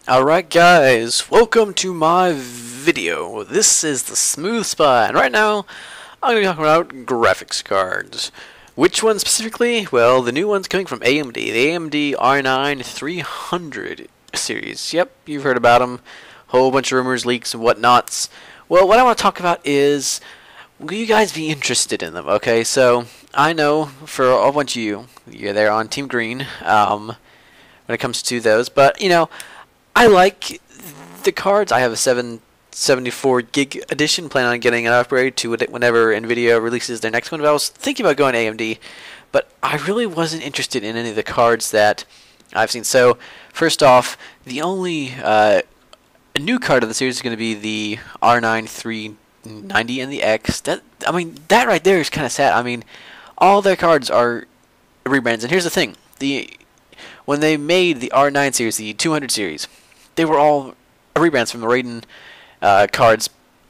Alright guys, welcome to my video. This is the Smooth Spy, and right now I'm going to be talking about graphics cards. Which one specifically? Well, the new one's coming from AMD, the AMD R9 300 series. Yep, you've heard about them. Whole bunch of rumors, leaks, and whatnots. Well, what I want to talk about is, will you guys be interested in them? Okay, so I know for a bunch of you're there on Team Green when it comes to those, but you know, I like the cards. I have a 774 gig edition. Plan on getting an upgrade to it whenever NVIDIA releases their next one. But I was thinking about going AMD, but I really wasn't interested in any of the cards that I've seen. So first off, the only new card of the series is going to be the R9 390 and the X. That right there is kind of sad. I mean, all their cards are rebrands. And here's the thing: when they made the R9 series, the 200 series, they were all rebrands from the Raiden cards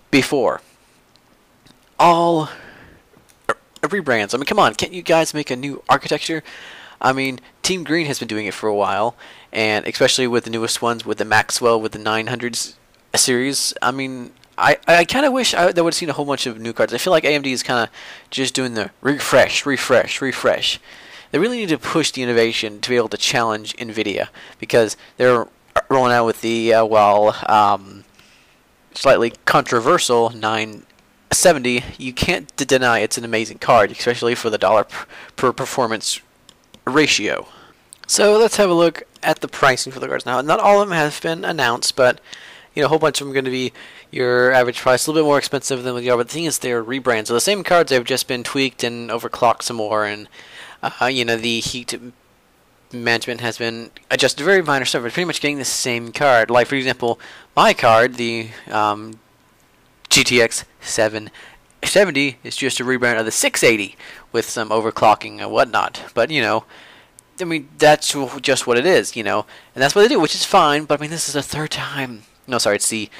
before. All rebrands. I mean, come on, can't you guys make a new architecture? I mean, Team Green has been doing it for a while, and especially with the newest ones, with the Maxwell, with the 900s series. I mean, I kind of wish they would have seen a whole bunch of new cards. I feel like AMD is kind of just doing the refresh. They really need to push the innovation to be able to challenge NVIDIA, because they're rolling out with the slightly controversial 970. You can't deny it's an amazing card, especially for the dollar per performance ratio. So let's have a look at the pricing for the cards now. Not all of them have been announced, but you know, a whole bunch of them are going to be your average price, a little bit more expensive than what they are. But the thing is, they're rebrands. So the same cards have just been tweaked and overclocked some more, and you know, the heat management has been adjusted, very minor stuff, but pretty much getting the same card. Like, for example, my card, the GTX 770, is just a rebrand of the 680 with some overclocking and whatnot. But, you know, I mean, that's just what it is, you know, and that's what they do, which is fine. But, I mean, this is the third time. No, sorry, it's the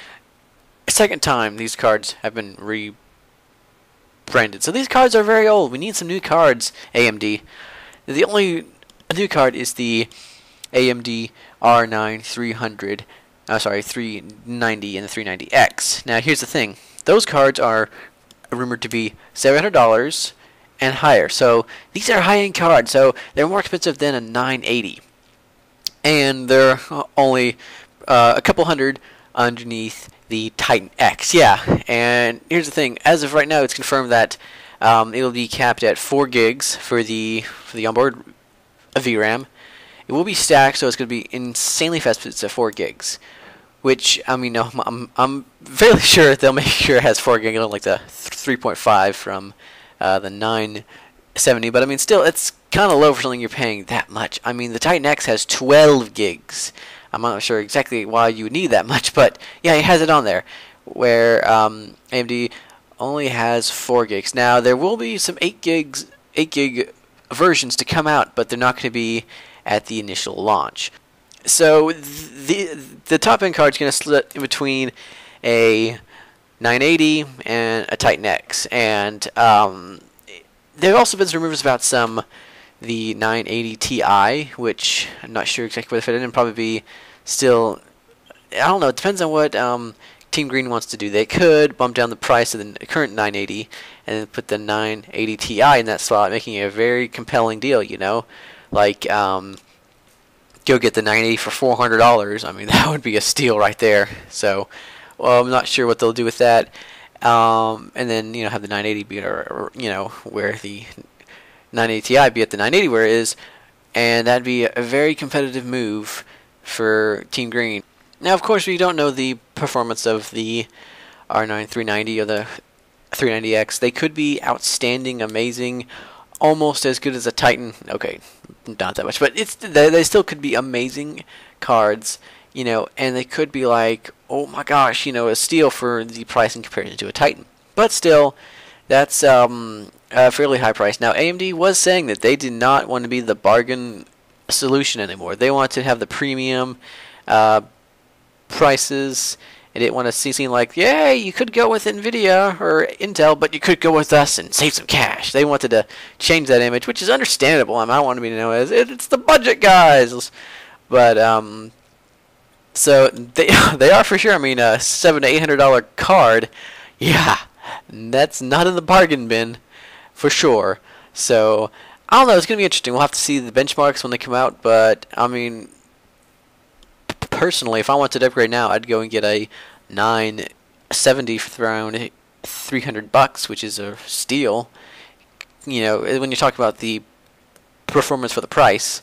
second time these cards have been rebranded. So these cards are very old. We need some new cards, AMD. The only new card is the AMD R9 300, 390 and the 390X. Now here's the thing. Those cards are rumored to be $700 and higher. So these are high-end cards. So they're more expensive than a 980. And they're only a couple hundred underneath the Titan X. Yeah, and here's the thing. As of right now, it's confirmed that it'll be capped at 4 gigs for the onboard VRAM. It will be stacked, so it's going to be insanely fast, but it's at 4 gigs. Which, I mean, I'm fairly sure they'll make sure it has 4 gigs, like the 3.5 from the 970. But I mean, still, it's kind of low for something you're paying that much. I mean, the Titan X has 12 gigs. I'm not sure exactly why you would need that much, but yeah, it has it on there. Where AMD only has 4 gigs. Now there will be some 8 gig versions to come out, but they're not going to be at the initial launch. So the top end card is going to split in between a 980 and a Titan X, and there have also been some rumors about the 980 Ti, which I'm not sure exactly where they fit in. Probably be still, I don't know. It depends on what Team Green wants to do. They could bump down the price of the current 980 and then put the 980 Ti in that slot, making it a very compelling deal, you know? Like, go get the 980 for $400. I mean, that would be a steal right there. So, well, I'm not sure what they'll do with that. And then, you know, have the 980 be, you know, where the 980 Ti be at the 980 where it is, and that'd be a very competitive move for Team Green. Now, of course, we don't know the performance of the R9 390 or the 390X. They could be outstanding, amazing, almost as good as a Titan. Okay, not that much, but they still could be amazing cards, you know, and they could be like, oh my gosh, you know, a steal for the price in comparison to a Titan. But still, that's a fairly high price. Now, AMD was saying that they did not want to be the bargain solution anymore. They want to have the premium prices. They didn't want to seem like, yeah, you could go with NVIDIA or Intel, but you could go with us and save some cash. They wanted to change that image, which is understandable. I mean, I don't want to be known as it's the budget guys. But So they are for sure. I mean, a $700 to $800 card, yeah, that's not in the bargain bin for sure. So I don't know. It's gonna be interesting. We'll have to see the benchmarks when they come out. But I mean, personally, if I wanted to upgrade now, I'd go and get a 970 for around $300, which is a steal. You know, when you talk about the performance for the price.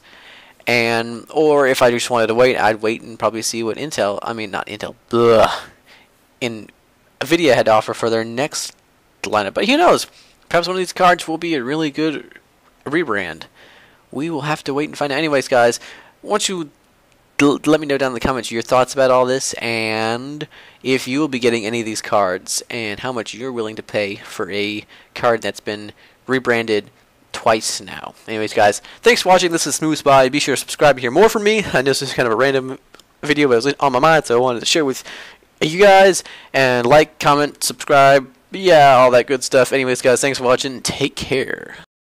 And or if I just wanted to wait, I'd wait and probably see what not Intel, Nvidia had to offer for their next lineup. But who knows? Perhaps one of these cards will be a really good rebrand. We will have to wait and find out. Anyways, guys, once you let me know down in the comments your thoughts about all this, and if you will be getting any of these cards, and how much you're willing to pay for a card that's been rebranded twice now. Anyways, guys, thanks for watching. This is Smooth Spy. Be sure to subscribe to hear more from me. I know this is kind of a random video, but it was on my mind, so I wanted to share with you guys. And like, comment, subscribe, yeah, all that good stuff. Anyways, guys, thanks for watching. Take care.